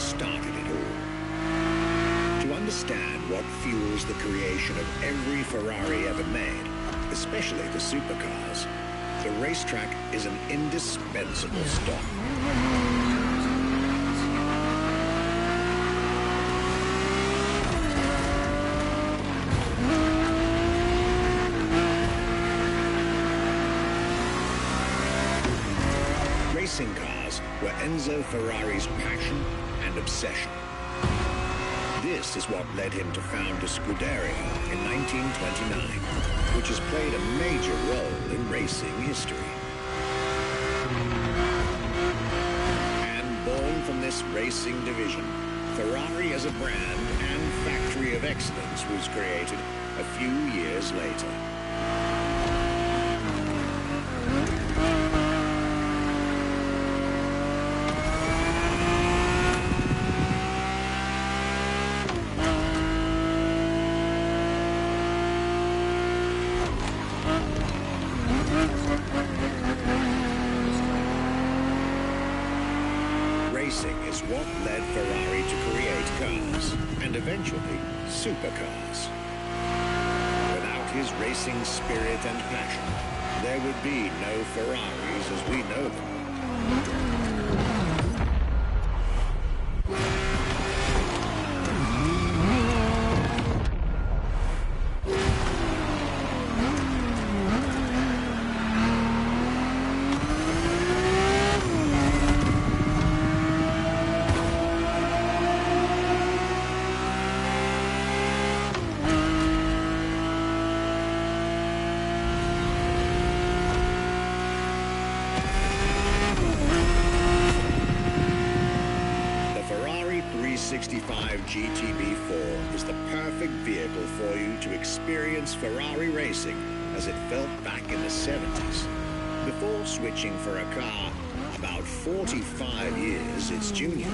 started it all. To understand what fuels the creation of every Ferrari ever made, especially the supercars, the racetrack is an indispensable stop. Racing cars were Enzo Ferrari's passion and obsession. This is what led him to found a Scuderia in 1929, which has played a major role in racing history. And born from this racing division, Ferrari as a brand and factory of excellence was created a few years later. Racing is what led Ferrari to create cars, and eventually, supercars. Without his racing spirit and passion, there would be no Ferraris as we know them. GTB4 is the perfect vehicle for you to experience Ferrari racing as it felt back in the 70s. Before switching for a car about 45 years its junior.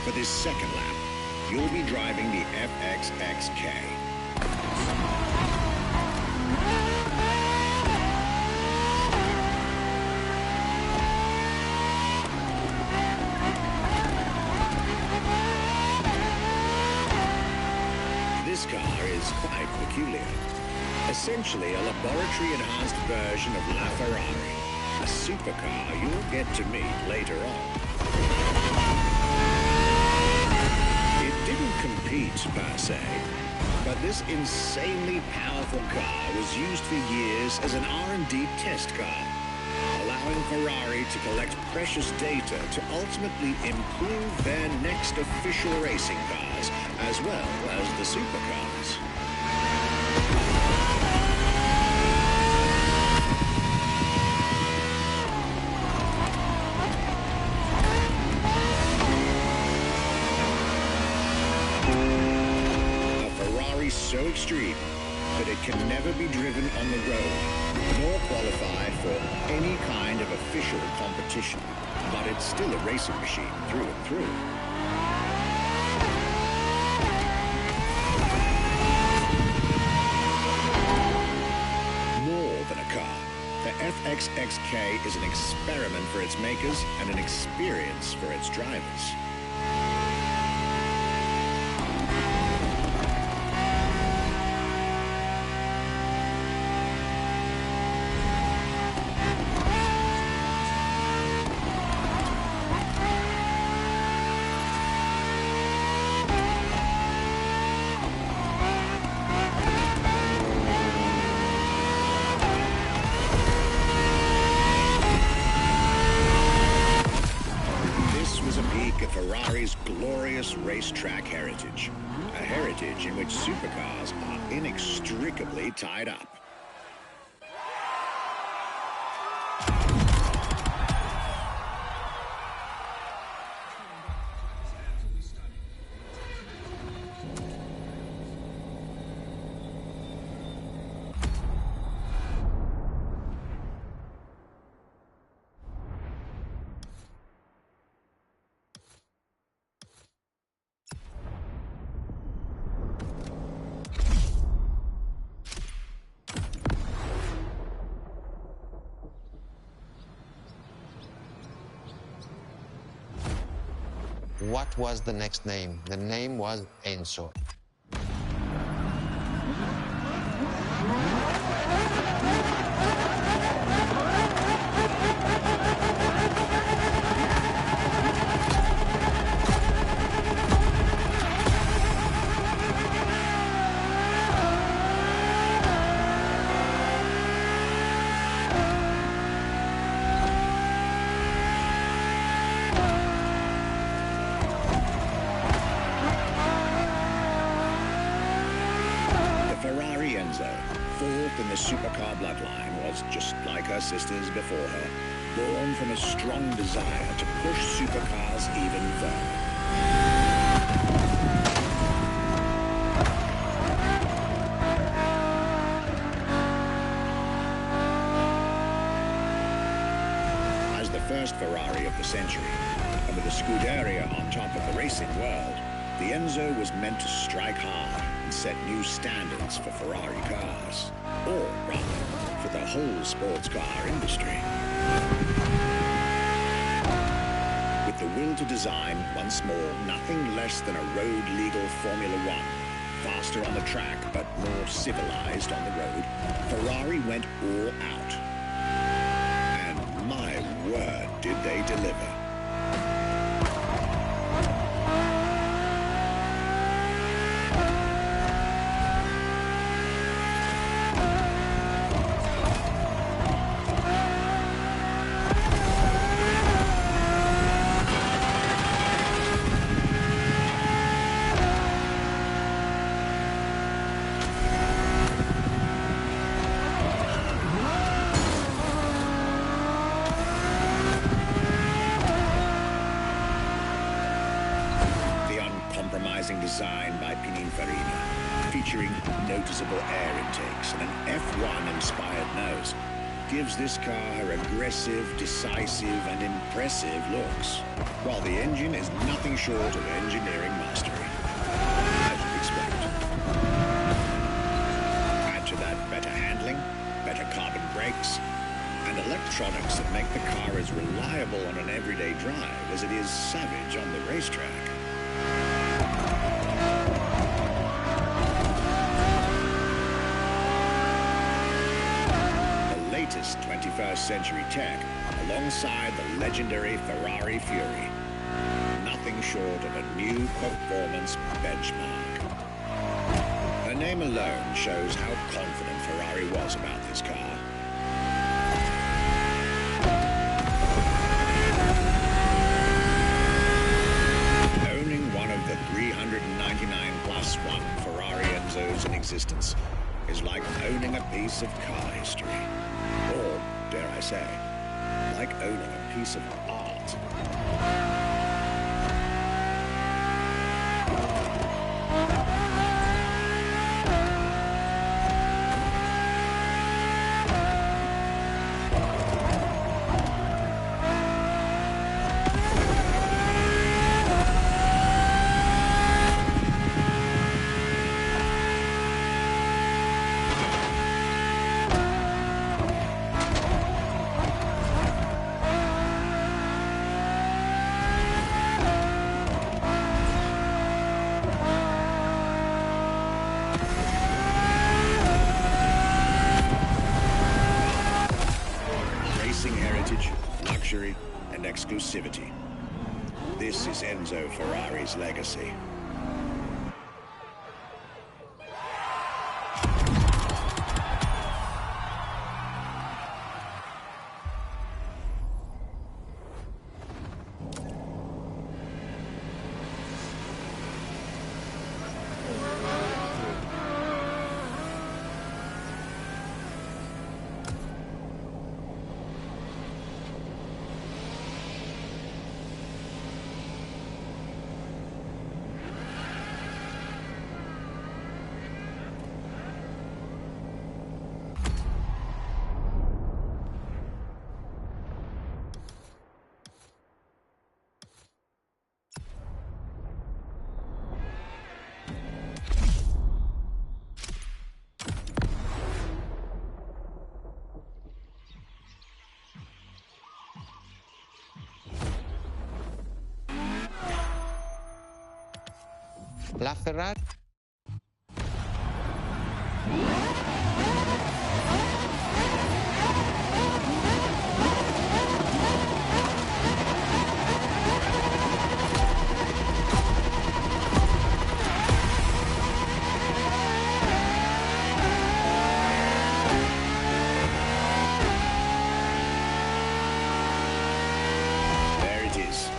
For this second lap, you'll be driving the FXXK. This car is quite peculiar. Essentially a laboratory-enhanced version of La Ferrari, a supercar you'll get to meet later on. Didn't compete per se, but this insanely powerful car was used for years as an R&D test car, allowing Ferrari to collect precious data to ultimately improve their next official racing cars, as well as the supercars. So extreme that it can never be driven on the road, nor qualify for any kind of official competition. But it's still a racing machine through and through. More than a car, the FXXK is an experiment for its makers and an experience for its drivers. Ferrari's glorious racetrack heritage, a heritage in which supercars are inextricably tied up. What was the next name? The name was Enzo. Fourth in the supercar bloodline, was just like her sisters before her, born from a strong desire to push supercars even further. As the first Ferrari of the century, and with a Scuderia on top of the racing world, the Enzo was meant to strike hard and set new standards for Ferrari cars, or rather, for the whole sports car industry. With the will to design, once more, nothing less than a road-legal Formula One, faster on the track but more civilized on the road, Ferrari went all out. And my word, did they deliver. Design by Pininfarina, featuring noticeable air intakes and an F1-inspired nose, gives this car her aggressive, decisive, and impressive looks, while the engine is nothing short of engineering mastery, as you'd expect. Add to that better handling, better carbon brakes, and electronics that make the car as reliable on an everyday drive as it is savage on the racetrack. Latest 21st century tech alongside the legendary Ferrari Fury. Nothing short of a new performance benchmark. Her name alone shows how confident Ferrari was about this car. Owning one of the 399 plus one Ferrari Enzos in existence is like owning a piece of car history. Or, dare I say, like owning a piece of art. Luxury and exclusivity. This is Enzo Ferrari's legacy. La Ferrari. There it is.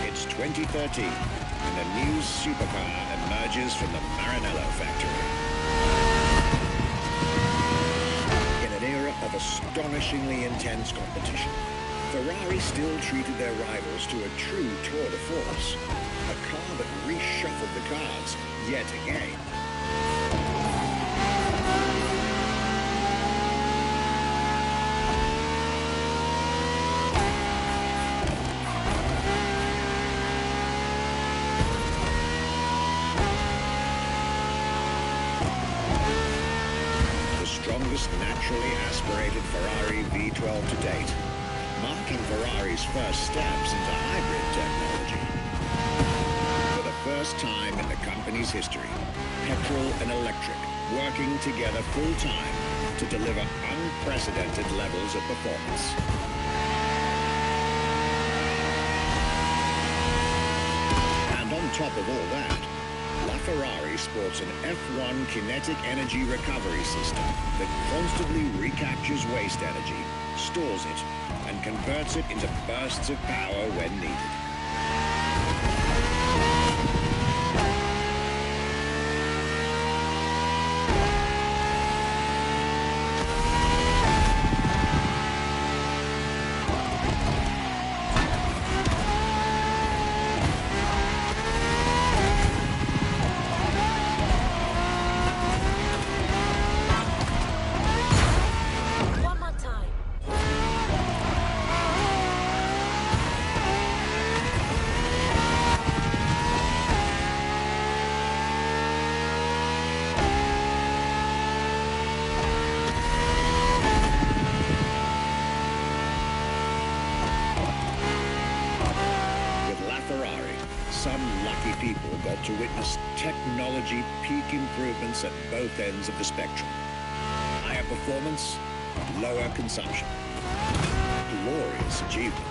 It's 2013, and a new supercar emerges from the Maranello factory. In an era of astonishingly intense competition, Ferrari still treated their rivals to a true tour de force, a car that reshuffled the cards yet again. Strongest naturally aspirated Ferrari V12 to date, marking Ferrari's first steps into hybrid technology. For the first time in the company's history, petrol and electric working together full-time to deliver unprecedented levels of performance. And on top of all that, LaFerrari sports an F1 kinetic energy recovery system that constantly recaptures waste energy, stores it, and converts it into bursts of power when needed. Some lucky people got to witness technology peak improvements at both ends of the spectrum. Higher performance, lower consumption. Glorious achievement.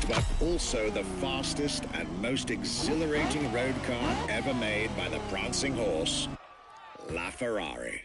But also the fastest and most exhilarating road car ever made by the prancing horse, LaFerrari.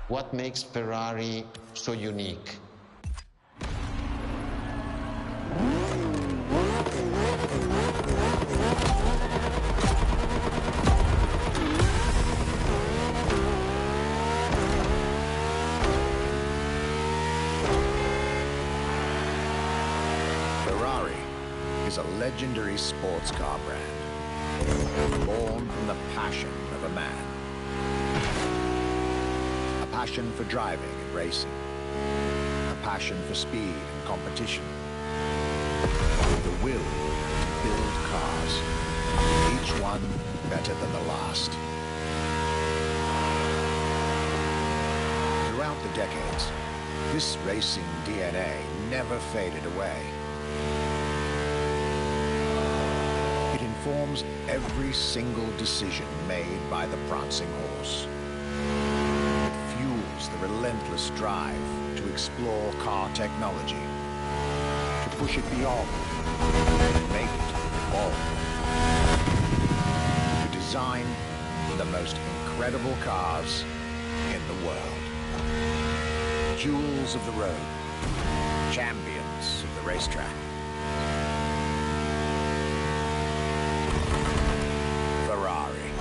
What makes Ferrari so unique? Ferrari is a legendary sports car brand, born from the passion of a man. A passion for driving and racing. A passion for speed and competition. The will to build cars, each one better than the last. Throughout the decades, this racing DNA never faded away. It informs every single decision made by the prancing horse. It fuels the relentless drive to explore car technology, to push it beyond, and make it evolve. To design the most incredible cars in the world. Jewels of the road, champions of the racetrack. Ferrari.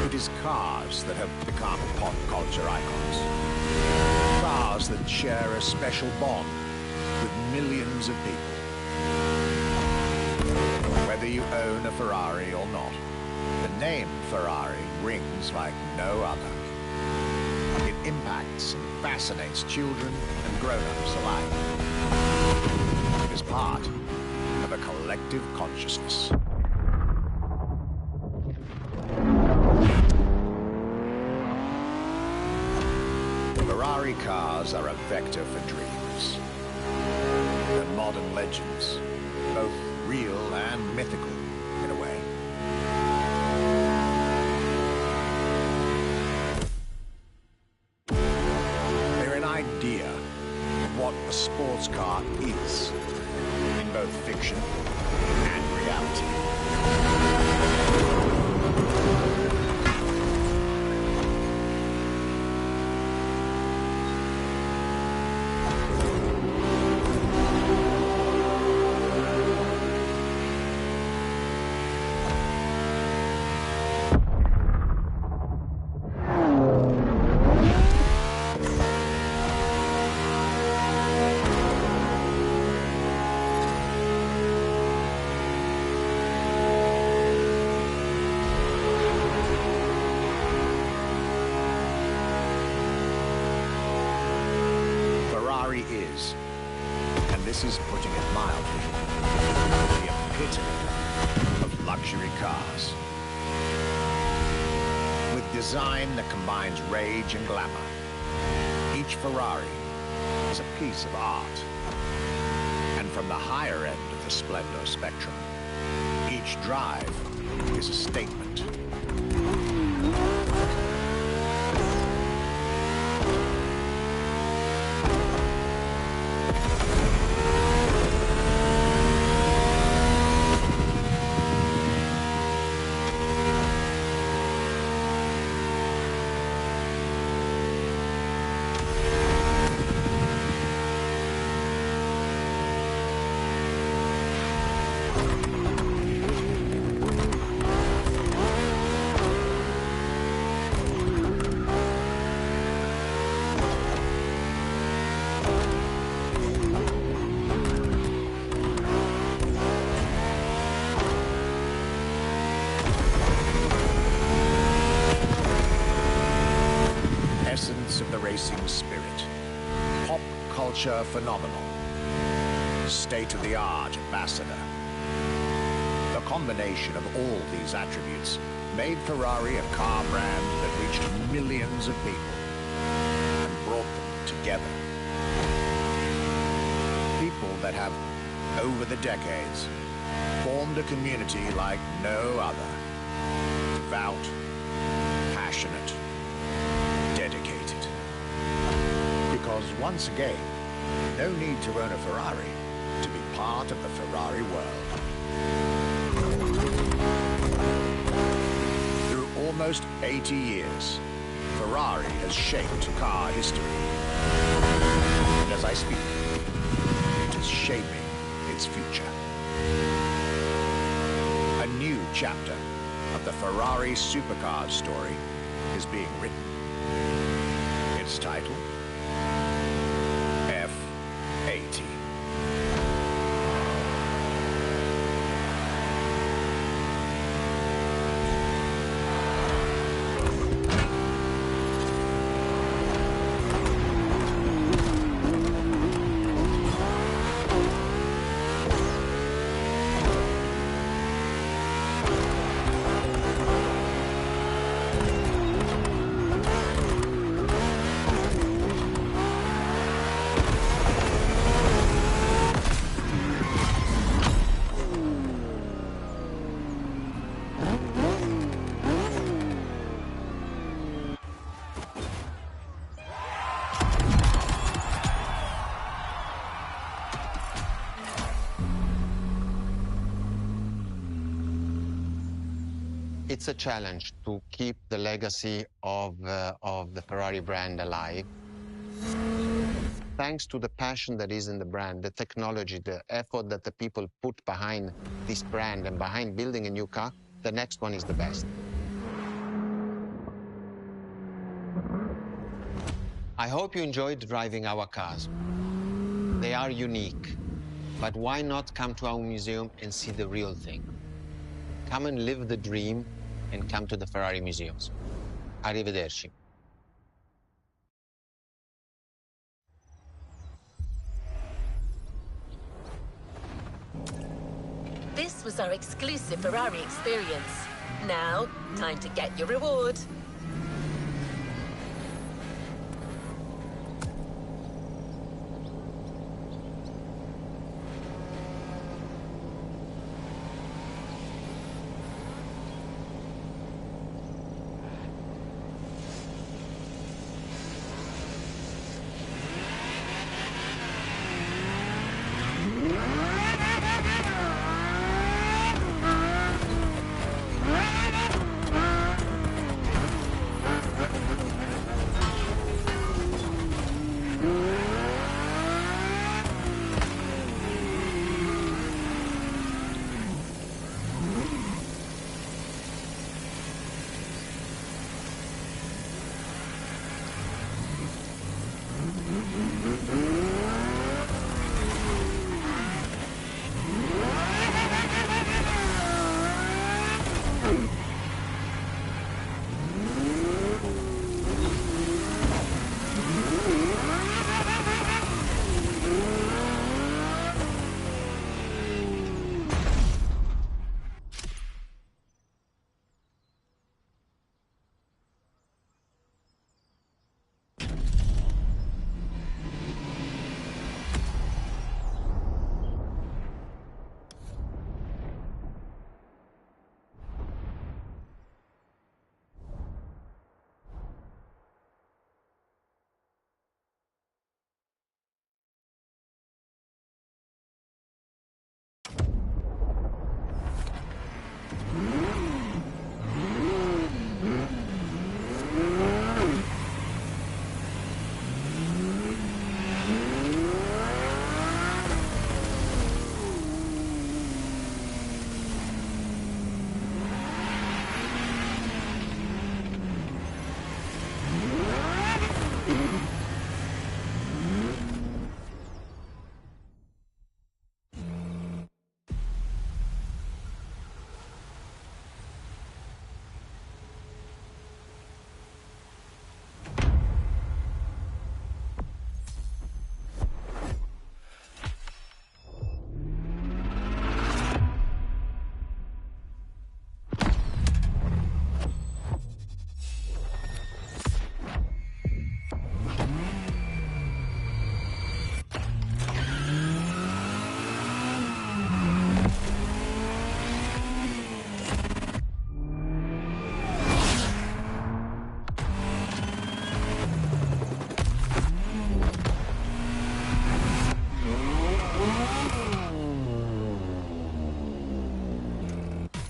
It is cars that have become pop culture icons. Cars that share a special bond with millions of people. Whether you own a Ferrari or not, the name Ferrari rings like no other. It impacts and fascinates children and grown-ups alike. It is part of a collective consciousness. Ferrari cars are a vector for dreams. They're modern legends, both real and mythical in a way. Idea of what a sports car is in both fiction and reality. Is, and this is putting it mildly, the epitome of luxury cars. With design that combines rage and glamour, each Ferrari is a piece of art. And from the higher end of the splendor spectrum, each drive is a statement. Of the racing spirit, pop culture phenomenal, state-of-the-art ambassador. The combination of all these attributes made Ferrari a car brand that reached millions of people and brought them together. People that have, over the decades, formed a community like no other. Devout, passionate, dedicated. Because once again, no need to own a Ferrari to be part of the Ferrari world. Through almost 80 years, Ferrari has shaped car history. And as I speak, it is shaping its future. A new chapter of the Ferrari supercar story is being written. Its title? F80. It's a challenge to keep the legacy of the Ferrari brand alive. Thanks to the passion that is in the brand, the technology, the effort that the people put behind this brand and behind building a new car, the next one is the best. I hope you enjoyed driving our cars. They are unique, but why not come to our museum and see the real thing? Come and live the dream and come to the Ferrari museums. Arrivederci. This was our exclusive Ferrari experience. Now, time to get your reward.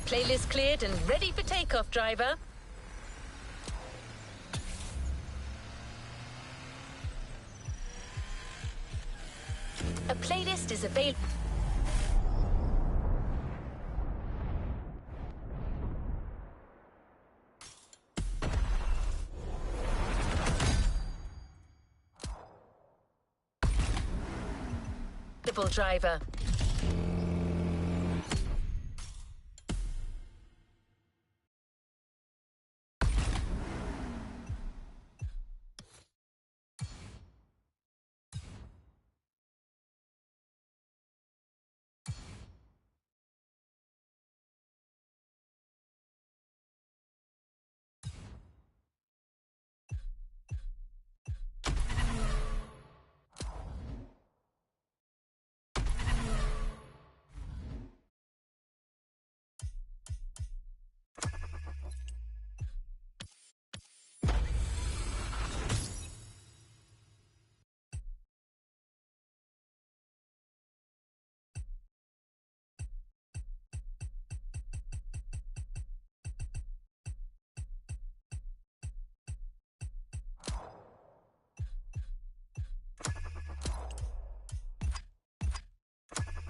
Playlist cleared and ready for takeoff, driver. A playlist is available. Driver.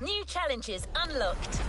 New challenges unlocked.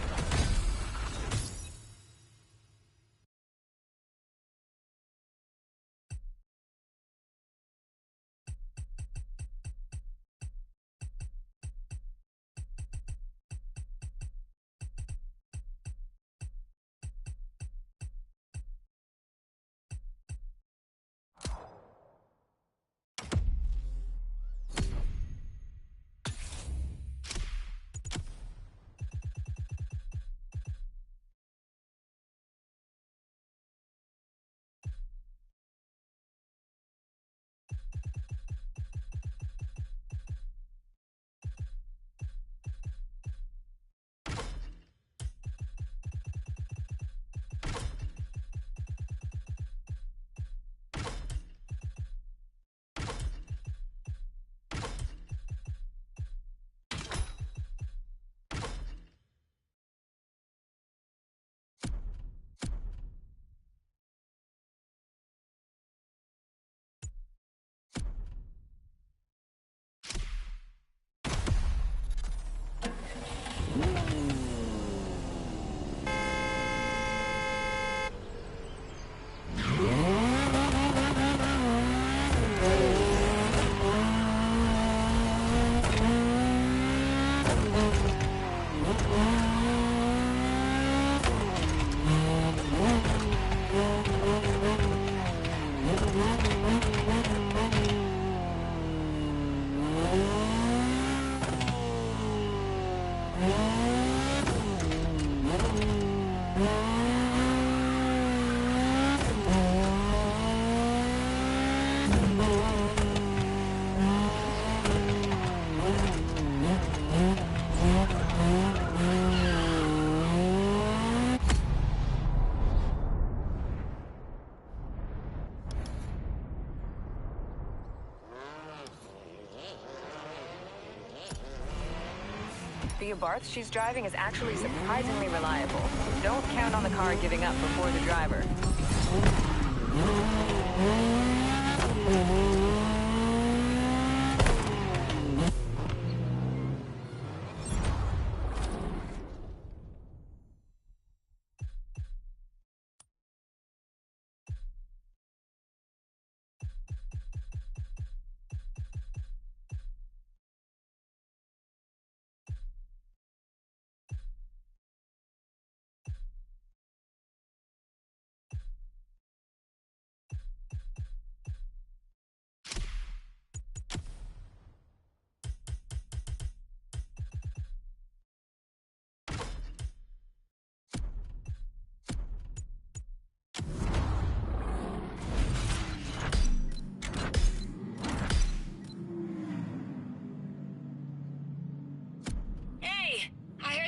The Abarth she's driving is actually surprisingly reliable. Don't count on the car giving up before the driver.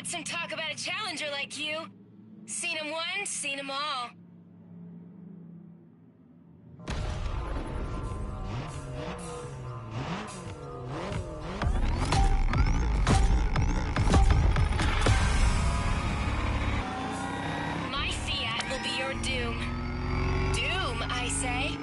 Some talk about a challenger like you. Seen him once, seen him all. My Fiat will be your doom. Doom, I say.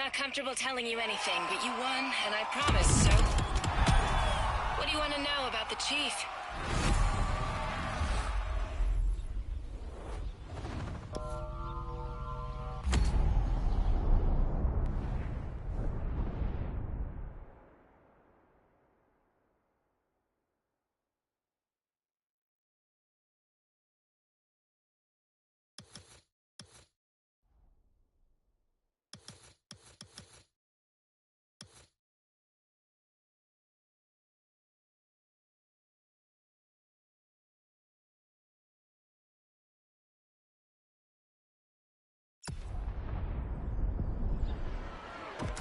not comfortable telling you anything, but you won, and I promised, so... What do you want to know about the chief?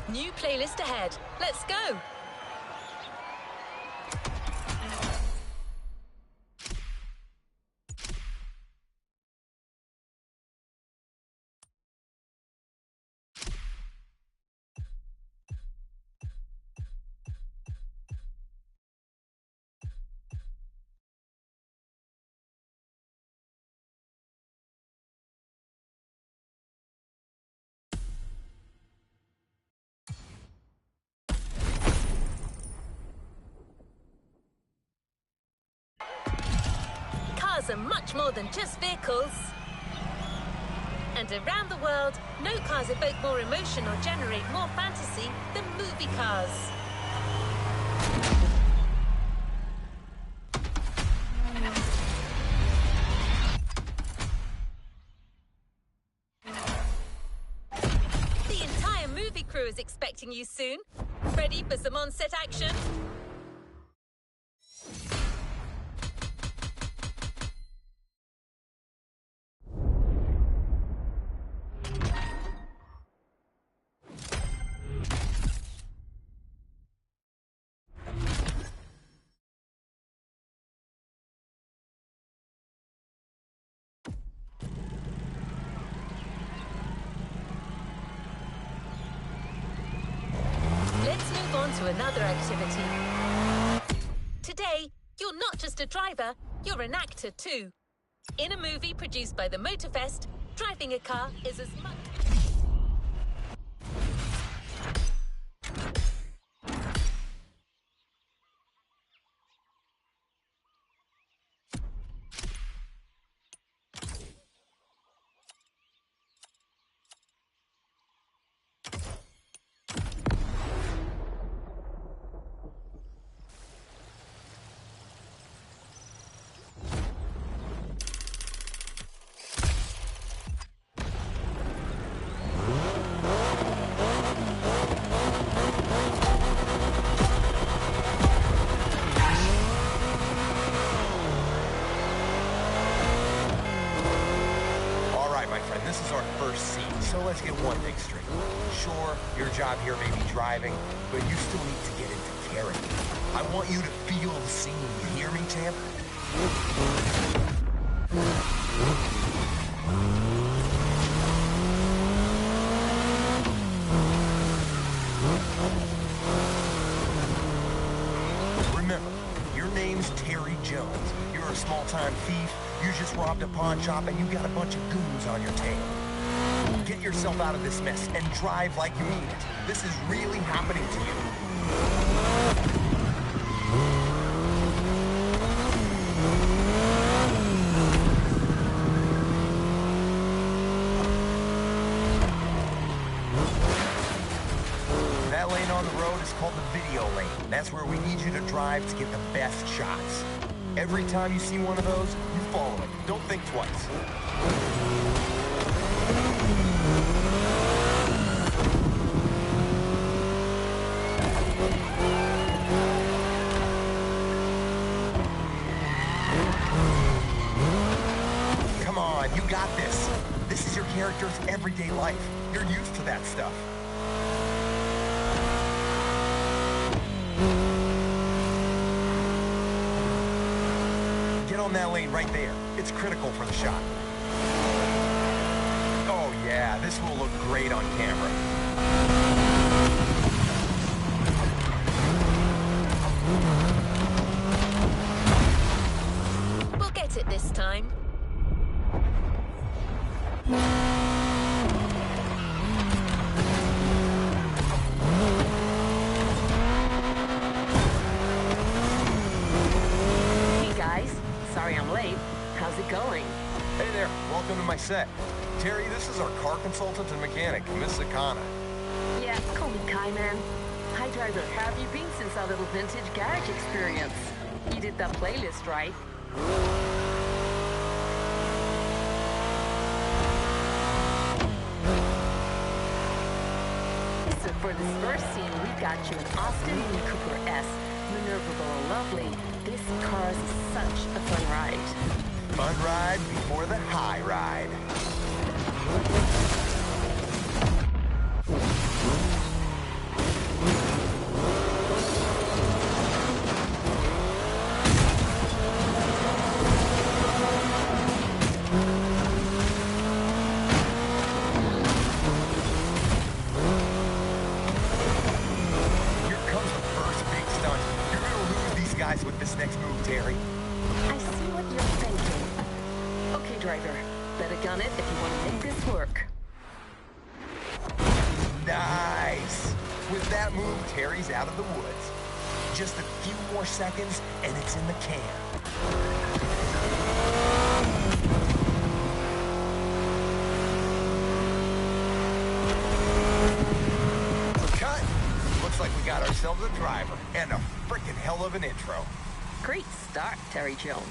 New playlist ahead. Let's go! Cars are much more than just vehicles. And around the world, no cars evoke more emotion or generate more fantasy than movie cars. The entire movie crew is expecting you soon. Ready for some on-set action? Let's move on to another activity. Today, you're not just a driver, you're an actor too. In a movie produced by the Motorfest, driving a car is as much... This is our first scene, so let's get one thing straight. Sure, your job here may be driving, but you still need to get into character. I want you to feel the scene, you hear me, champ? Remember, your name's Terry Jones. You're a small-time thief, you just robbed a pawn shop, and you got a bunch of goons on your tail. Get yourself out of this mess and drive like you mean it. This is really happening to you. That lane on the road is called the video lane. That's where we need you to drive to get the best shots. Every time you see one of those, you follow it. Don't think twice. Come on, you got this. This is your character's everyday life. You're used to that stuff. Get on that lane right there. It's critical for the shot. Oh yeah, this will look great on camera. We'll get it this time. welcome to my set. Terry, this is our car consultant and mechanic, Miss Sakana. Yeah, call me Kai, man. Hi, driver. How have you been since our little vintage garage experience? You did that playlist, right? So for this first scene, we've got you an Austin Mini Cooper S. Maneuverable and lovely. This car is such a fun ride. Fun ride before the high ride. With this next move, Terry. I see what you're thinking. Okay, driver. Better gun it if you want to make this work. Nice! With that move, Terry's out of the woods. Just a few more seconds, and it's in the can. Cut! Looks like we got ourselves a driver, and a frickin' hell of an intro. Great start, Terry Jones.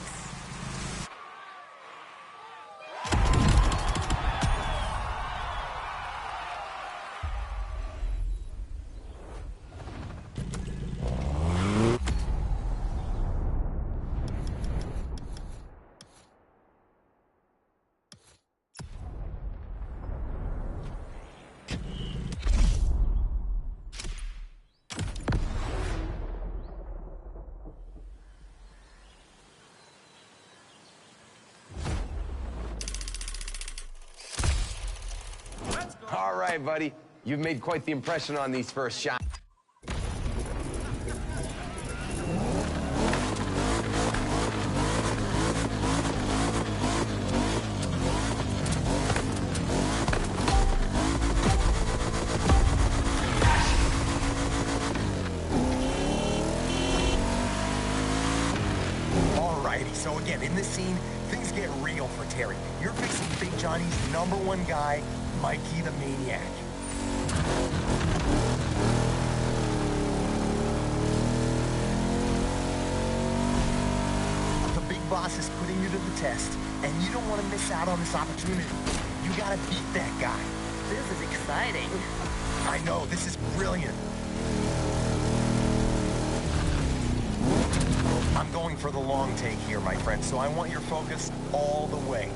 All right, buddy. You've made quite the impression on these first shots. Alrighty, so again, in this scene, things get real for Terry. You're fixing Big Johnny's #1 guy, Mikey the Maniac. The big boss is putting you to the test, and you don't want to miss out on this opportunity. You gotta beat that guy. This is exciting. I know, this is brilliant. I'm going for the long take here, my friend, so I want your focus all the way.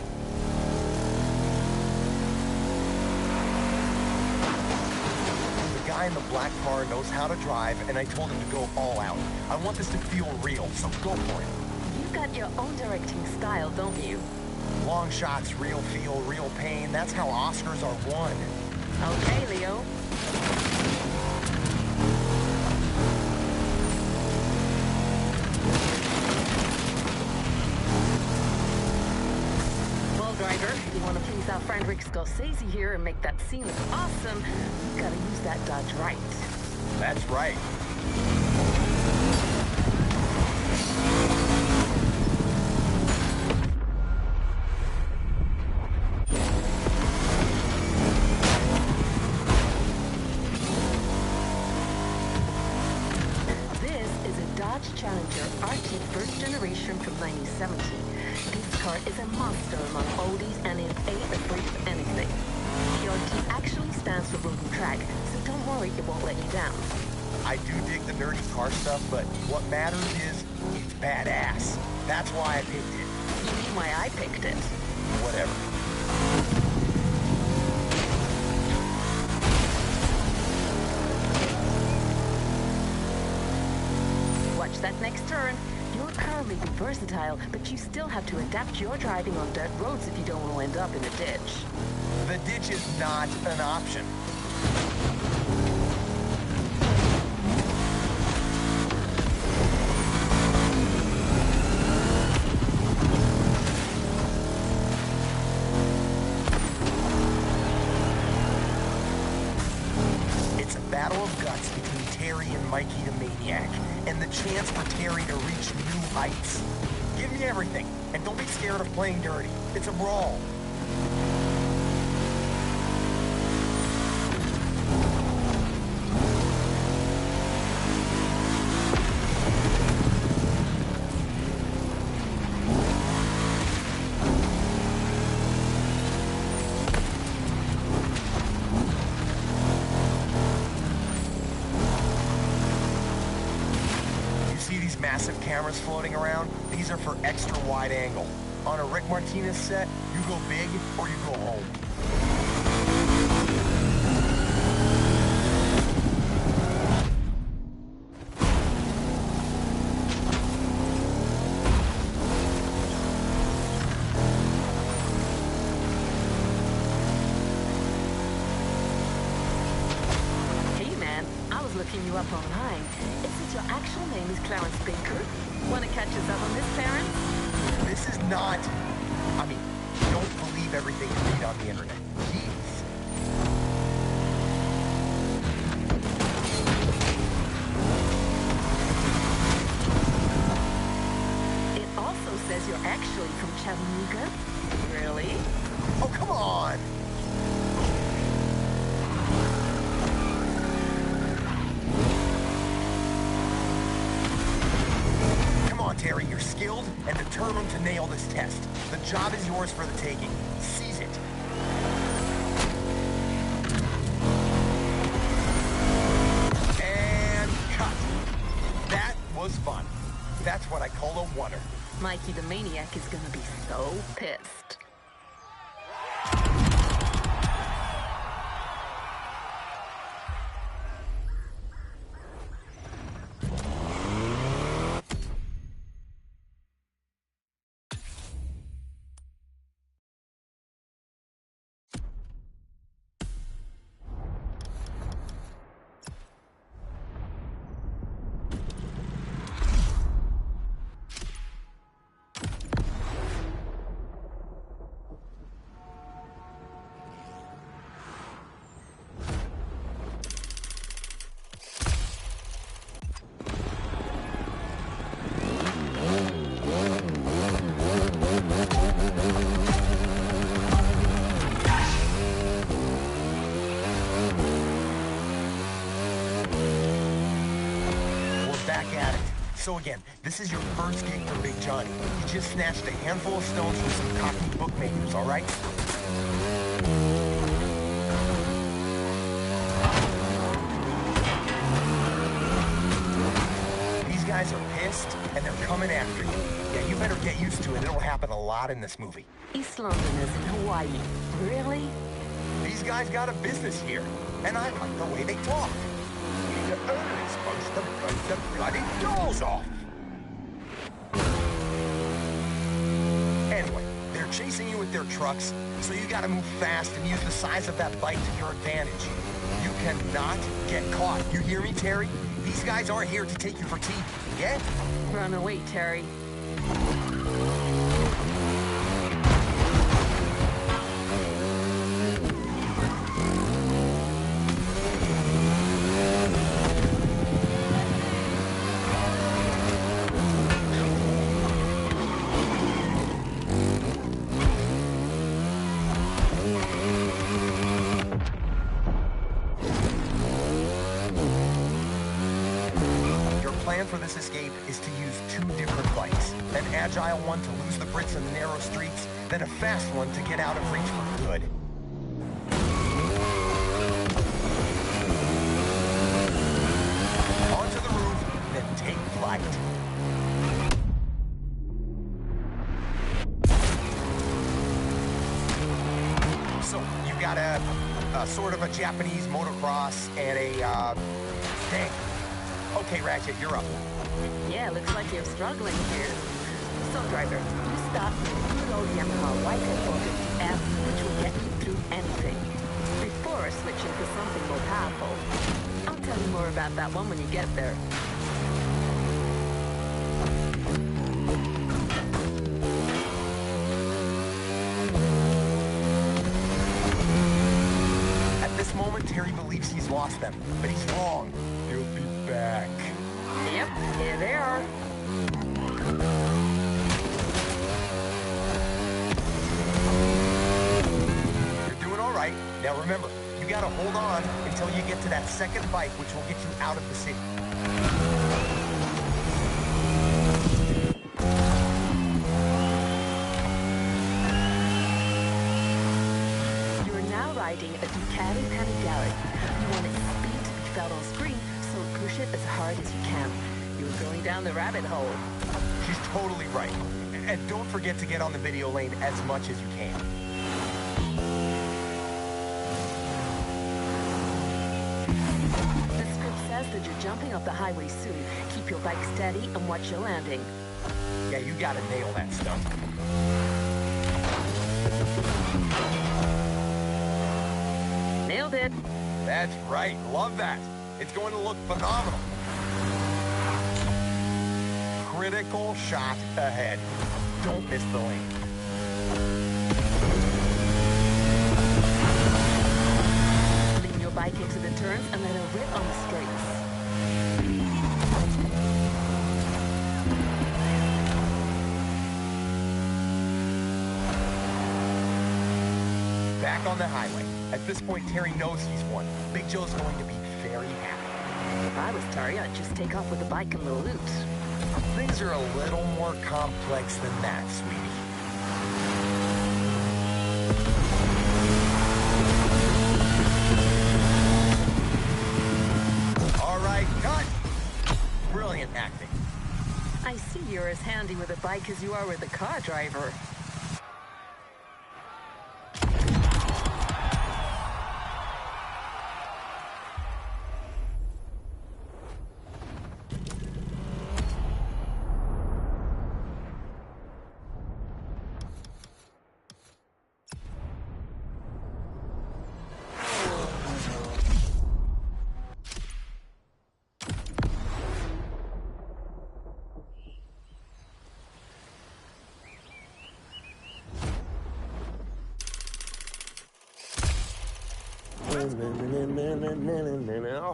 The guy in the black car knows how to drive, and I told him to go all out. I want this to feel real, so go for it. You've got your own directing style, don't you? Long shots, real feel, real pain. That's how Oscars are won. Okay, Leo. Well, driver, if you want to please our friend Rick Scorsese here and make that scene look awesome, you gotta use that Dodge right. That's right. Challenger RT first generation from 1970. This car is a monster among oldies and it ain't afraid of anything. The RT actually stands for road and track, so don't worry, it won't let you down. I do dig the nerdy car stuff, but what matters is it's badass. That's why I picked it. You mean why I picked it? Whatever. Watch that next turn. Your car may be versatile, but you still have to adapt your driving on dirt roads if you don't want to end up in a ditch. The ditch is not an option. It's a battle of guts between Terry and Mikey the Maniac, and the chance for Terry to reach new heights. Give me everything, and don't be scared of playing dirty. It's a brawl. Massive cameras floating around, these are for extra wide angle. On a Rick Martinez set, you go big or you go home. Hey man, I was looking you up online. It says your actual name is Clarence Baker. Want to catch us up on this, Clarence? This is not... I mean, don't believe everything you read on the internet. Jeez. It also says you're actually from Chattanooga. Really? Oh, come on! Terry, you're skilled and determined to nail this test. The job is yours for the taking. Seize it. And cut. That was fun. That's what I call a wonder. Mikey the Maniac is gonna be so pissed. So again, this is your first gig for Big Johnny. You just snatched a handful of stones from some cocky bookmakers, all right? These guys are pissed, and they're coming after you. Yeah, you better get used to it. It'll happen a lot in this movie. East Londoners in Hawaii. Really? These guys got a business here, and I like the way they talk. The earn's supposed to cut the bloody doors off. Anyway, they're chasing you with their trucks, so you gotta move fast and use the size of that bite to your advantage. You cannot get caught. You hear me, Terry? These guys aren't here to take you for teeth, yeah? Run away, Terry. For this escape is to use two different bikes. An agile one to lose the Brits in the narrow streets, then a fast one to get out of reach for good. Onto the roof, then take flight. So, you got a sort of a Japanese motocross and a, tank. Okay, Ratchet, you're up. Yeah, looks like you're struggling here. So, driver, you start with a good old Yamaha YK450F, which will get you through anything. Before switching to something more powerful. I'll tell you more about that one when you get there. At this moment, Terry believes he's lost them, but he's wrong. He'll be back. Yep, here they are. Now remember, you gotta hold on until you get to that second bike, which will get you out of the city. You're now riding a Ducati Panigale. You want its speed to be felt on screen, so push it as hard as you can. You're going down the rabbit hole. She's totally right. And don't forget to get on the video lane as much as you can. The script says that you're jumping off the highway soon. Keep your bike steady and watch your landing. Yeah, you gotta nail that stunt. Nailed it. That's right. Love that. It's going to look phenomenal. Critical shot ahead. Don't miss the lane. Lean your bike into the turns and let it rip on the straights. Back on the highway. At this point, Terry knows he's won. Big Joe's going to be very happy. If I was Terry, I'd just take off with the bike and the loot. Things are a little more complex than that, sweetie. All right, cut! Brilliant acting. I see you're as handy with a bike as you are with a car driver.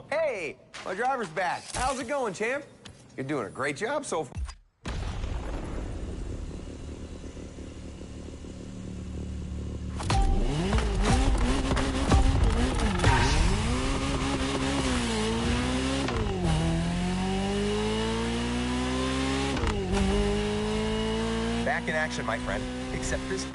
Hey, my driver's back. How's it going, champ? You're doing a great job so far. Back in action, my friend. Except this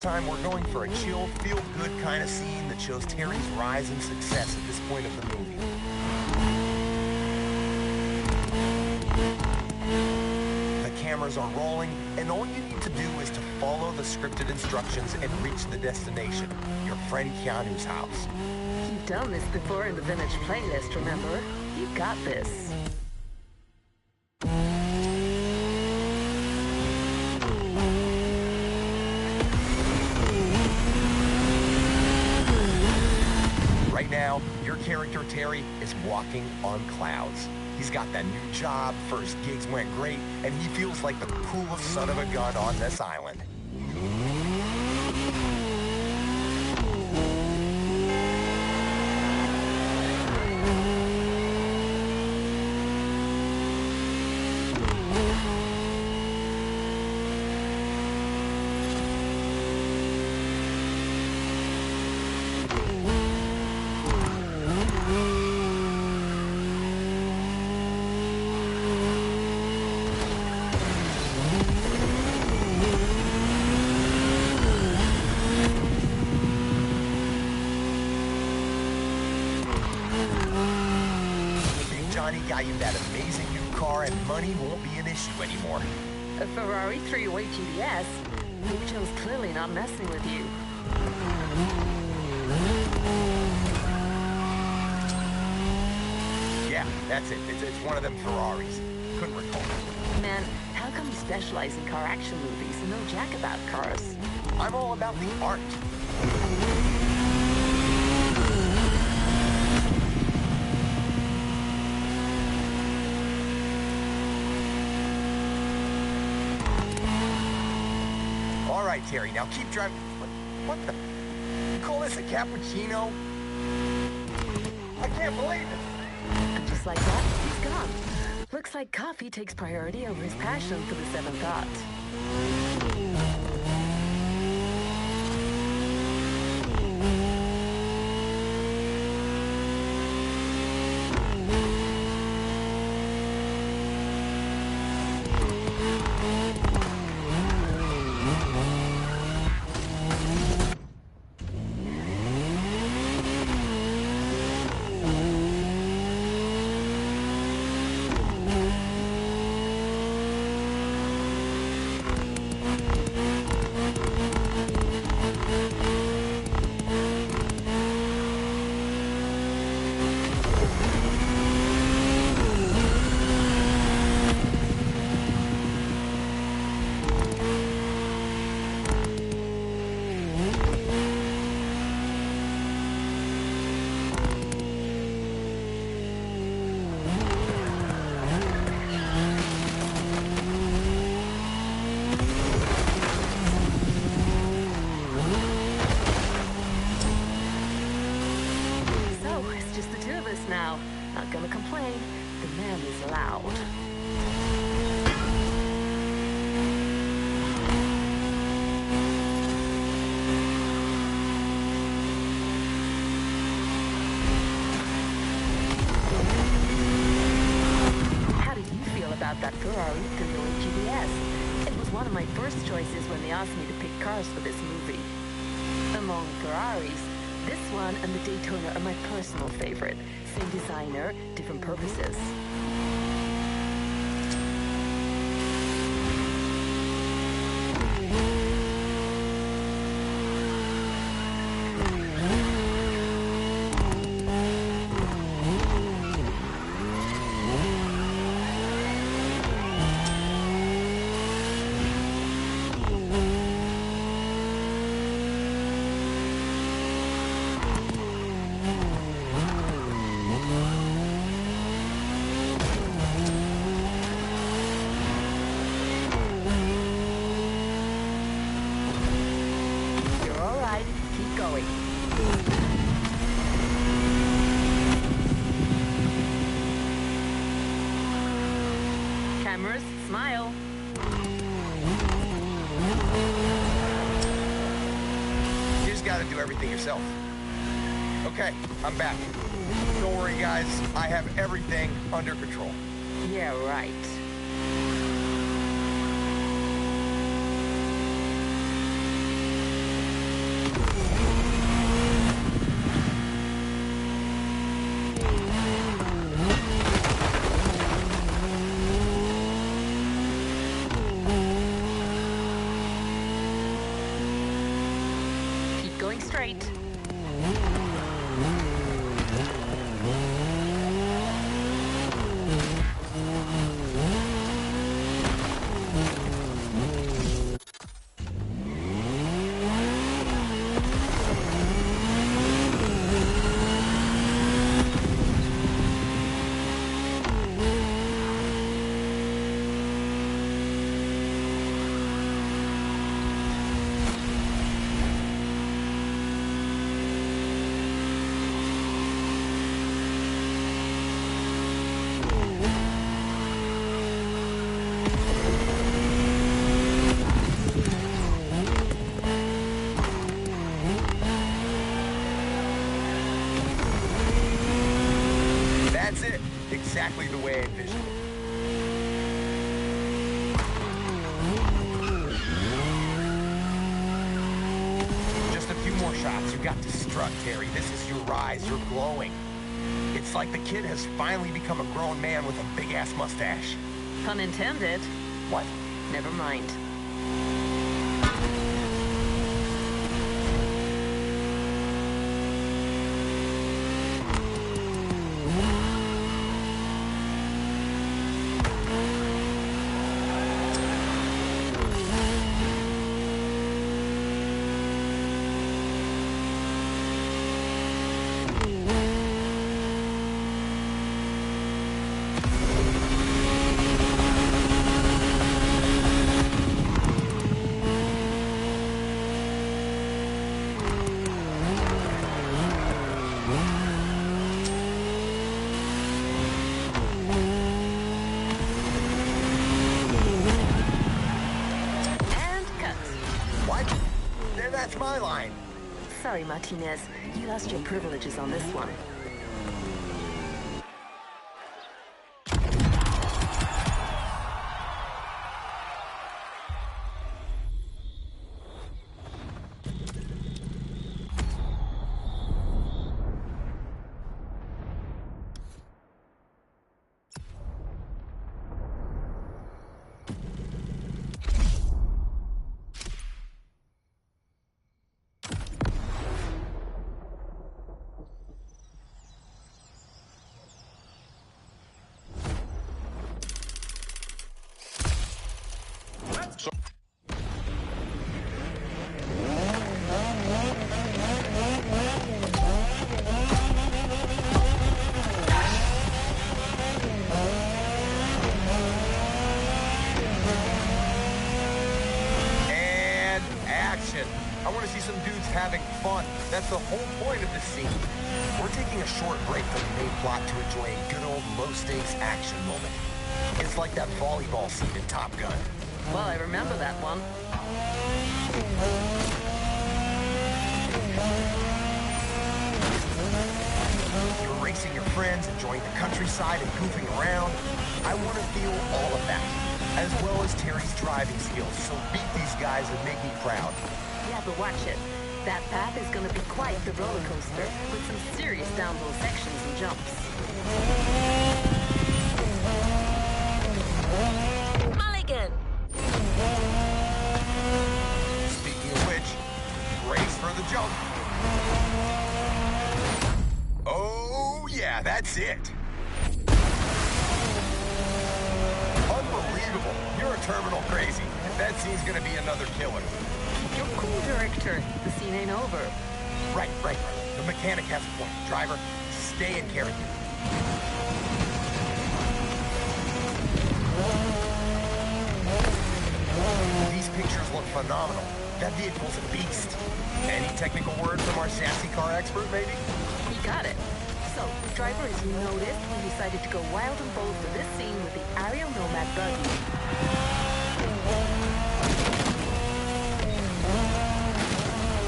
Time we're going for a chill, feel-good kind of scene that shows Terry's rise and success at this point of the movie. The cameras are rolling, and all you need to do is to follow the scripted instructions and reach the destination, your friend Keanu's house. You've done this before in the Vintage playlist, remember? You got this. Right now, your character Terry is walking on clouds. He's got that new job, first gigs went great, and he feels like the coolest son of a gun on this island. Johnny got you that amazing new car, and money won't be an issue anymore. A Ferrari 3-way GTS? Big Joe's clearly not messing with you. Yeah, that's it. It's one of them Ferraris. Couldn't recall. Man, how come you specialize in car action movies and know jack about cars? I'm all about the art. All right, Terry, now keep driving. What the? You call this a cappuccino? I can't believe it. And just like that, he's gone. Looks like coffee takes priority over his passion for the seventh art. Now, not gonna complain. The man is loud. How do you feel about that Ferrari 308 GTS? It was one of my first choices when they asked me to pick cars for this movie. Among Ferraris, this one and the Daytona are my personal favorite. Same designer, different purposes. Cameras, smile. You just gotta do everything yourself. Okay, I'm back. Don't worry, guys. I have everything under control. Yeah, right. Keep straight. That's it. Exactly the way I envisioned it. Just a few more shots. You got to strut, Terry. This is your rise. You're glowing. It's like the kid has finally become a grown man with a big-ass mustache. Pun intended. What? Never mind. That's my line. Sorry, Martinez. You lost your privileges on this one. I want to see some dudes having fun. That's the whole point of this scene. We're taking a short break from the main plot to enjoy a good old low-stakes action moment. It's like that volleyball scene in Top Gun. Well, I remember that one. You're racing your friends, enjoying the countryside and goofing around. I want to feel all of that, as well as Terry's driving skills. So beat these guys and make me proud. Yeah, but watch it. That path is going to be quite the roller coaster, with some serious downhill sections and jumps. Mulligan! Speaking of which, race for the jump. Oh, yeah, that's it. Unbelievable. You're a terminal crazy. That scene's gonna be another killer. You're cool, director. The scene ain't over. Right. The mechanic has a point. Driver, stay and carry you. These pictures look phenomenal. That vehicle's a beast. Any technical word from our sassy car expert, maybe? You got it. So, driver, as you noticed, we decided to go wild and bold for this scene with the aerial Nomad buggy.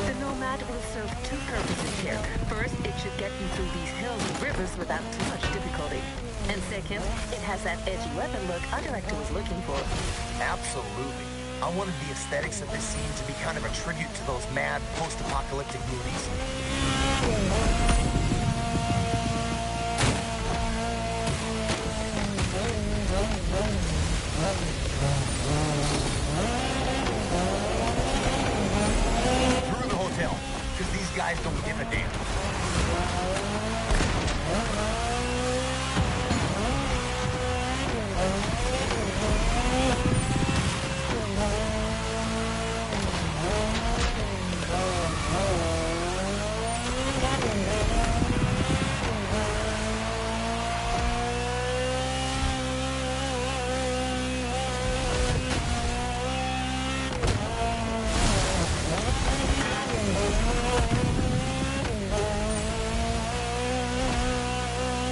The Nomad will serve two purposes here. First, it should get you through these hills and rivers without too much difficulty. And second, it has that edgy weapon look our director was looking for. Absolutely. I wanted the aesthetics of this scene to be kind of a tribute to those mad post-apocalyptic movies. Through the hotel, because these guys don't give a damn.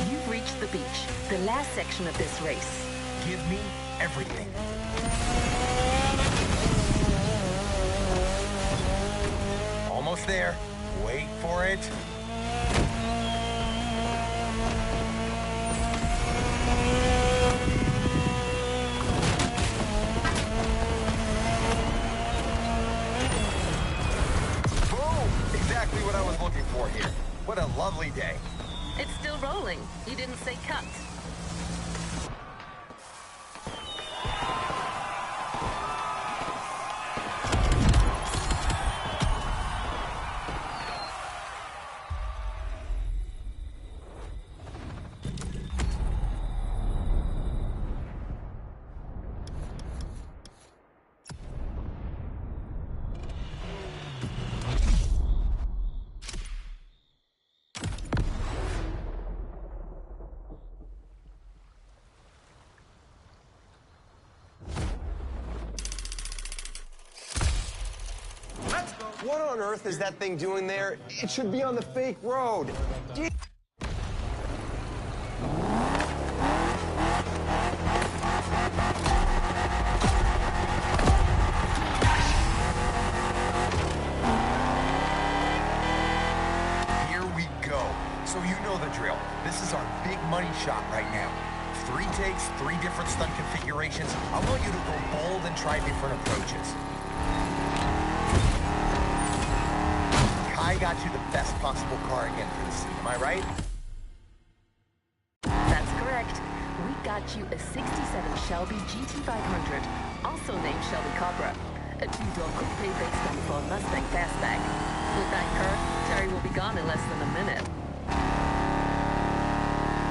You've reached the beach, the last section of this race. Give me everything. Almost there. Wait for it. Boom! Exactly what I was looking for here. What a lovely day. It's still rolling. You didn't say cut. What on earth is that thing doing there? It should be on the fake road. Here we go. So you know the drill. This is our big money shot right now. 3 takes, 3 different stunt configurations. I want you to go bold and try different approaches. I got you the best possible car again for the scene, am I right? That's correct. We got you a 67 Shelby GT500, also named Shelby Cobra. A 2-door coupe based on the Ford Mustang Fastback. With that car, Terry will be gone in less than a minute.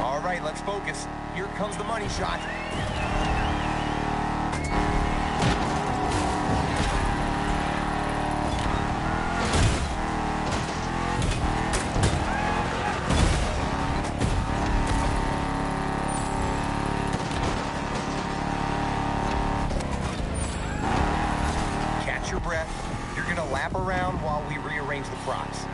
All right, let's focus. Here comes the money shot. Catch your breath. You're gonna lap around while we rearrange the props.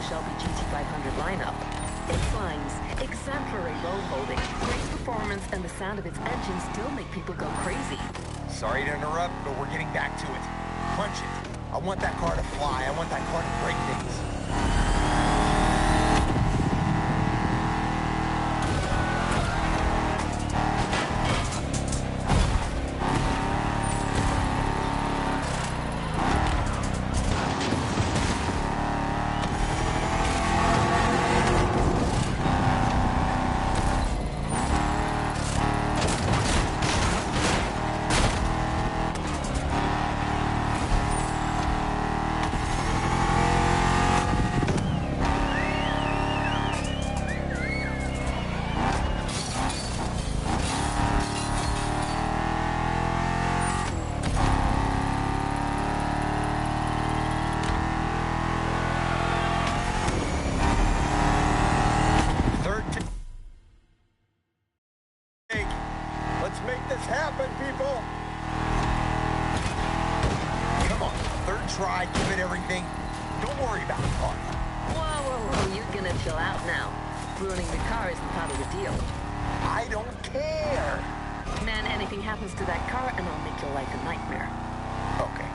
Shelby GT500 lineup. Its lines, exemplary road holding, great performance, and the sound of its engine still make people go crazy. Sorry to interrupt, but we're getting back to it. Punch it. I want that car to fly. I want that car to break things. Let's make this happen, people! Come on, third try, give it everything. Don't worry about the car. Whoa, you're gonna chill out now. Ruining the car isn't part of the deal. I don't care. Man, anything happens to that car and I'll make your life a nightmare. Okay.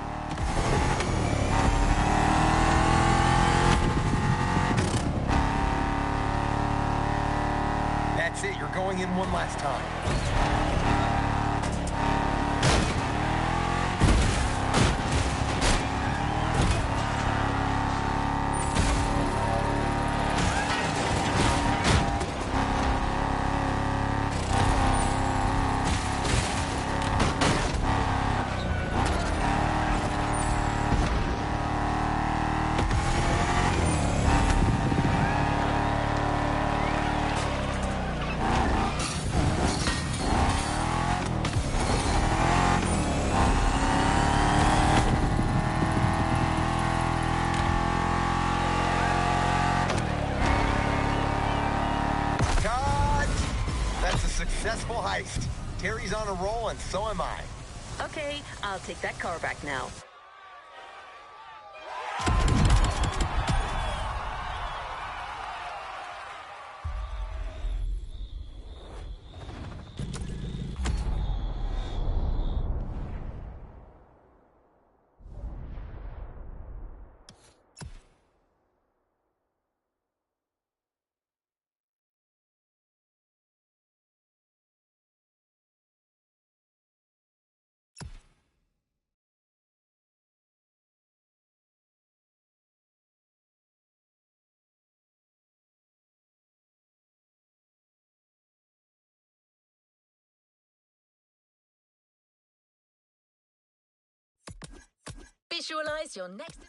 That's it. You're going in one last time. Cut! That's a successful heist. Terry's on a roll, and so am I. Okay, I'll take that car back now. Visualize your next...